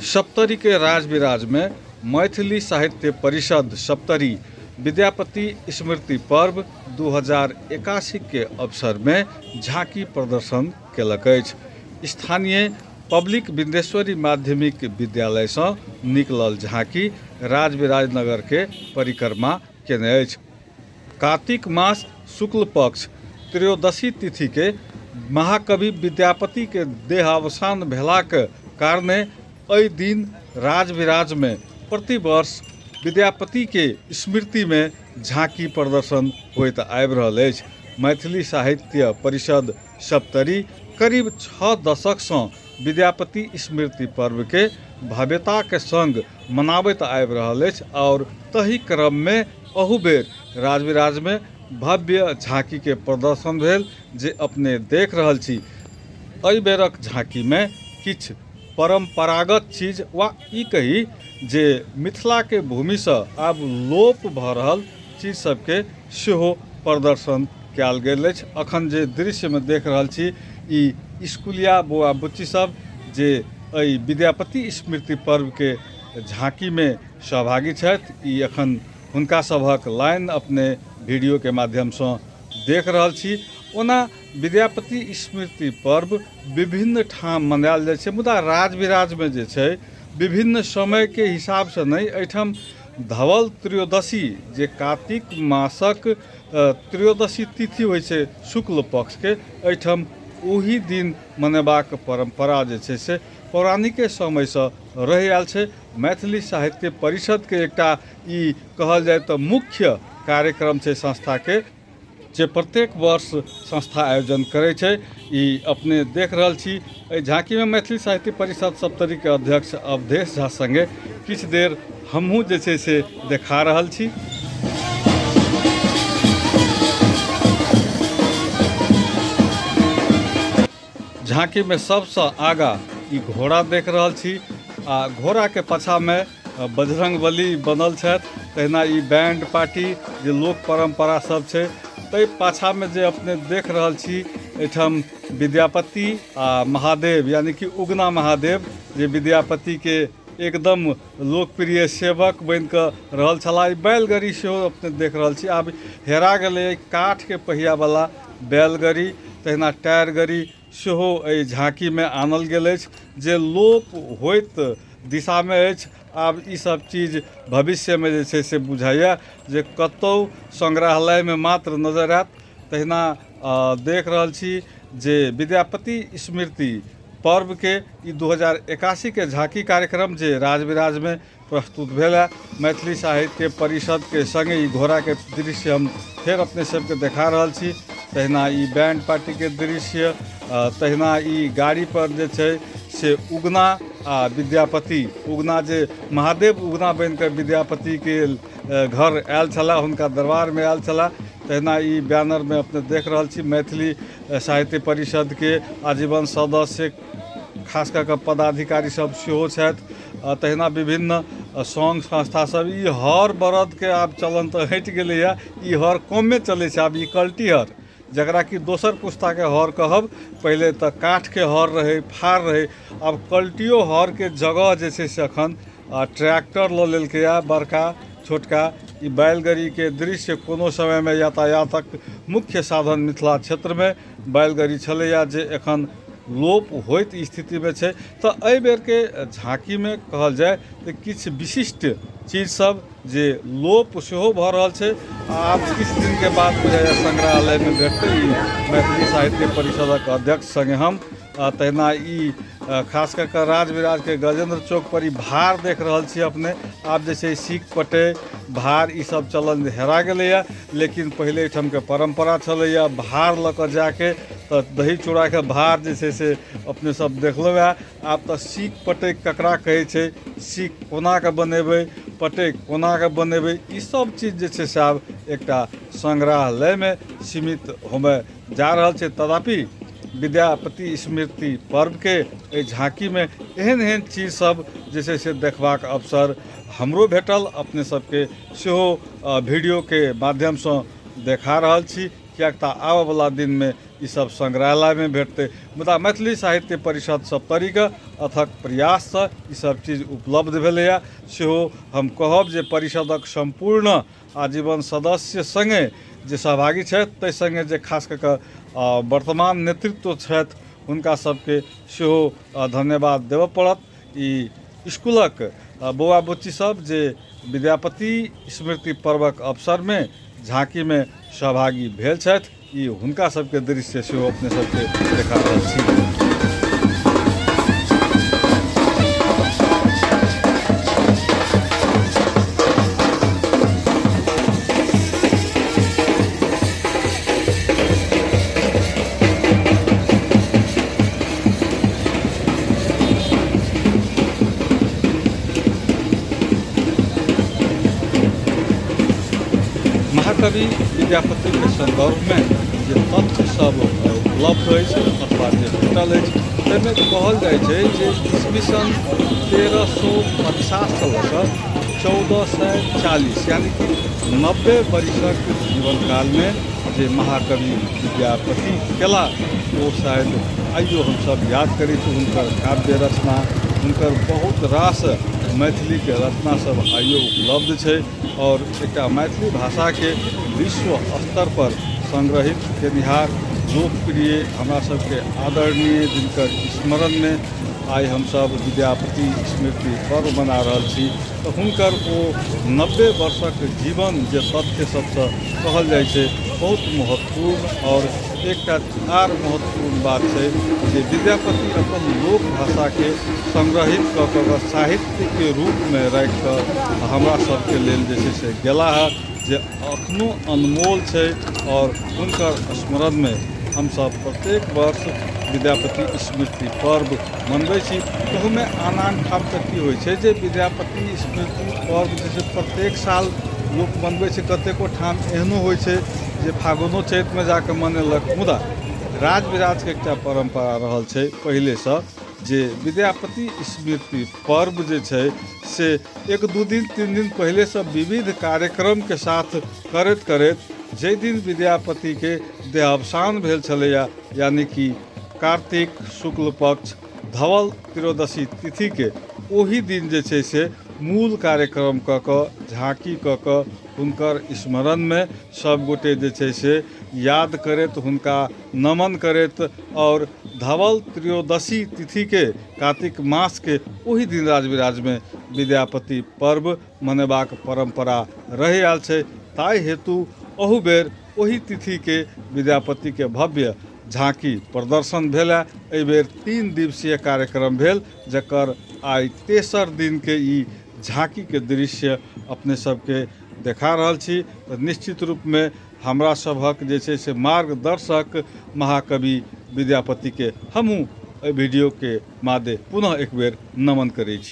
सप्तरी के राज विराज में मैथिली साहित्य परिषद सप्तरी विद्यापति स्मृति पर्व 2081 के अवसर में झांकी प्रदर्शन केलक अछि। स्थानीय पब्लिक बिंदेश्वरी माध्यमिक विद्यालय से निकलल झांकी राजविराज नगर के परिक्रमा केने अछि। कार्तिक मास शुक्ल पक्ष त्रयोदशी तिथि के महाकवि विद्यापति के देहावसान भेलाक कारणे एहि दिन राजविराज में प्रतिवर्ष विद्यापति के स्मृति में झांकी प्रदर्शन होइत आबि रहल अछि। मैथिली साहित्य परिषद सप्तरी करीब 6 दशक से विद्यापति स्मृति पर्व के भव्यता के संग मनाबैत आबि रहल अछि और तही क्रम में अहू बेर राजविराज में भव्य झांकी के प्रदर्शन भेल जे अपने देख रहल छी। एहि बेरक झांकी में किछ परंपरागत चीज वा ई कही जे मिथिला के भूमि से आब लोप भ रहल चीज सबके सेहो प्रदर्शन कयल गेल अछि। अखन जे दृश्य में देख रहल छी ई स्कूलिया बौआ बुच्ची सब जे एहि विद्यापति स्मृति पर्व के झांकी में सहभागी छथि। ई अखन हुनका सभक लाइन अपने वीडियो के माध्यम से देख रहल छी। ओना विद्यापति स्मृति पर्व विभिन्न ठाम मनायल जाइ छै, मुदा राजविराज में जे छै विभिन्न समय के हिसाब से नहीं, एहिठाम धवल त्रयोदशी जे कार्तिक मासक त्रयोदशी तिथि होइ छै शुक्ल पक्ष के, एहिठाम ओही दिन मनेबाक परंपरा जे छै से पौराणिक समय से रहि आयल छै। मैथिली साहित्य परिषद के एकटा ई कहल जाए तो मुख्य कार्यक्रम छै संस्था के, जे प्रत्येक वर्ष संस्था आयोजन करे छै। ई अपने देख रहल छी एहि झांकी में मैथिली साहित्य परिषद सप्तरी के अध्यक्ष अवधेश झा संगे किछ देर हमहूँ जे छै से देखा रहल छी। झांकी में सबसे आगा ई घोड़ा देख रहल छी आ घोड़ा के पाछा में बजरंगबली बनल छथि। तहिना ई बैंड पार्टी जे लोक परंपरा सब छै, ताहि पाछा में जे अपने देख रहल छी एहिठाम विद्यापति आ महादेव यानी कि उगना महादेव जे विद्यापति के एकदम लोकप्रिय सेवक बन कऽ रहल छलाह। ई बैलगाड़ी सेहो अपने देख रहल छी, आब हेरा गेलै काठ के पहिया वाला बैलगाड़ी। तहिना टायर गाड़ी सेहो एहि झांकी में आनल गेल अछि जे लोप होइत दिशा में अछि। आब ई सब चीज भविष्य में जे छै से बुझाइया जे कतौ संग्रहालय में मात्र नजर आयत। तहिना देख रहल छी जे विद्यापति स्मृति पर्व के ई 2081 के झांकी कार्यक्रम जे राजविराज में प्रस्तुत भेल है। मैथिली साहित्य परिषद के संगे ई घोड़ा के दृश्य हम फिर अपने सबके देखा रहल छी। तहिना ई बैंड पार्टी के दृश्य, तहिना ई गाड़ी पर जे छै से उगना आ विद्यापति, उगना जे महादेव उगना बन कर विद्यापति के घर आयल छला, हुनका दरबार में आयल छला। तहिना ई बैनर में अपने देख रहल छी मैथिली साहित्य परिषद के आजीवन सदस्य खास कर के पदाधिकारी सब सेहो छथि। तहिना विभिन्न संघ संस्था सब। ई हर बरद के आब चलन तो हटि गेलैया, ई हर कमे चलै छै। आब ई कल्टी हर, जकरा कि दोसर पुस्ता के हर कहब, पहले तो काठ के हर रहे, फार रहे, अब कल्टियो हर के जगह जे छै से अखन ट्रैक्टर ल लेलकै या बड़का छोटका। ई बैलगाड़ी के दृश्य कोनो समय में यातायातक मुख्य साधन मिथिला क्षेत्र में बैलगाड़ी छलैया जे एखन लोप होइत स्थिति में छै। तो एहि बेर के झांकी में कहल जाए तो किछ विशिष्ट चीज सब जे लोप सेहो भ रहल छै। आब किछ दिन के बाद बुझाइया संग्रहालय में भेटतै। मैथिली साहित्य परिषदक अध्यक्ष संगे हम तहिना ई खास कर के राजविराज के गजेंद्र चौक पर ई भार देख रहल छी अपने। आब जे छै सीख पटे भार ई सब चलन हेरा गेलैया, लेकिन पहले एहिठाम के परंपरा छलैया भार ल के जाके तो दही चूड़ा के भार जे छै से अपने सब देखलहुँ है। आब तो सीख पटे ककरा कहै छै, सीख कोना के बनेबै, पटे कोना के बनेबै, ई सब चीज जे छै से आब एकटा संग्रहालय में सीमित होमे जा रहल छै। तथापि विद्यापति स्मृति पर्व के एहि झांकी में एहन एहन चीज सब जे छै से देखबाक अवसर हमरो भेटल। अपने सबके सेहो वीडियो के माध्यम से देखा रहल छी, किएक तऽ आबयवला दिनमे ई सब संग्रहालयमे भेटतै। मुदा मैथिली साहित्य परिषद सब तरीके अथक प्रयाससँ ई सब चीज उपलब्ध भेलैए। सेहो हम कहब जे परिषदक सम्पूर्ण आजीवन सदस्य सङ्गे जे सहभागी छथि ताहि सङ्गे जे खास कऽ कऽ वर्तमान नेतृत्व छथि हुनका सबके सेहो धन्यवाद देबऽ पड़त। ई स्कूलक बौआ बुच्ची सब जे विद्यापति स्मृति पर्वक अवसरमे झाँकीमे सहभागी भेल छथि ई हुनका सबके दृश्य सेहो अपने सबके देखा रहल छी। महाकवि विद्यापति के संदर्भ में जे तथ्य सब उपलब्ध अछि अथवा जे भेटल अछि ताहिमे कहल जाइ छै जे ईस्वी सन 1350 से लऽ कऽ 1440 यानी कि 90 वर्षक जीवन काल में जे महाकवि विद्यापति केला ओ शायद आइयो हमसब याद करी तो हुनकर काव्य रचना हुनकर बहुत रास मैथिली के रचना सब आइयो उपलब्ध छै और एक मैथिली भाषा के विश्व स्तर पर संग्रहित केनिहार लोकप्रिय हमरा सबके आदरणीय जिनकर स्मरण में आइ हमसब विद्यापति स्मृति पर्व मना रहल छी तो हुनकर ओ 90 वर्षक जीवन जे तथ्य सबसँ कहल जाइ छै बहुत महत्वपूर्ण। और एक आर महत्वपूर्ण बात है कि विद्यापति अपन लोक भाषा के संग्रहित कऽ कऽ साहित्य के रूप में रख कर हमरा सबके लेल जे छै से गेला है जे अखनो अनमोल है। और हुनकर स्मरण में हम सब प्रत्येक वर्ष विद्यापति स्मृति पर्व मनबै छी। ओहुमे आन आन ठाम तक की होइ छै जे विद्यापति स्मृति पर्व जे छै प्रत्येक साल लोक मनबै छै। कतेको ठाम एहनो होइ छै जे फागुनो चैत में जाके मनेलक। मुदा राज विराज के एकटा परंपरा रहल छै पहिलेसँ जे विद्यापति स्मृति पर्व जे छै से 1-2 दिन 3 दिन पहले से विविध कार्यक्रम के साथ करैत करैत जाहि दिन विद्यापति के देहावसान भेल छलैया यानी कि कार्तिक शुक्ल पक्ष धवल त्रयोदशी तिथि के ओही दिन जे छै से मूल कार्यक्रम कऽ कऽ झाँकी कऽ कऽ हुनकर स्मरण में सब गोटे जे छै से याद करैत हुनका नमन करैत और धवल त्रयोदशी तिथि के कार्तिक मास के ओही दिन राजविराज में विद्यापति पर्व मनेबाक परंपरा रहि आयल छै। ताहि हेतु अहू बेर ओही तिथि के विद्यापति के भव्य झाँकी प्रदर्शन भेल। एहि बेर 3 दिवसीय कार्यक्रम भेल जकर आइ तेसर दिन के ई झाँकी के दृश्य अपने सबके देखा रहल छी। तो निश्चित रूप में हमरा सभक जे छै से मार्गदर्शक महाकवि विद्यापति के हमहूँ एहि वीडियो के मादे पुनः एक बेर नमन करै छी।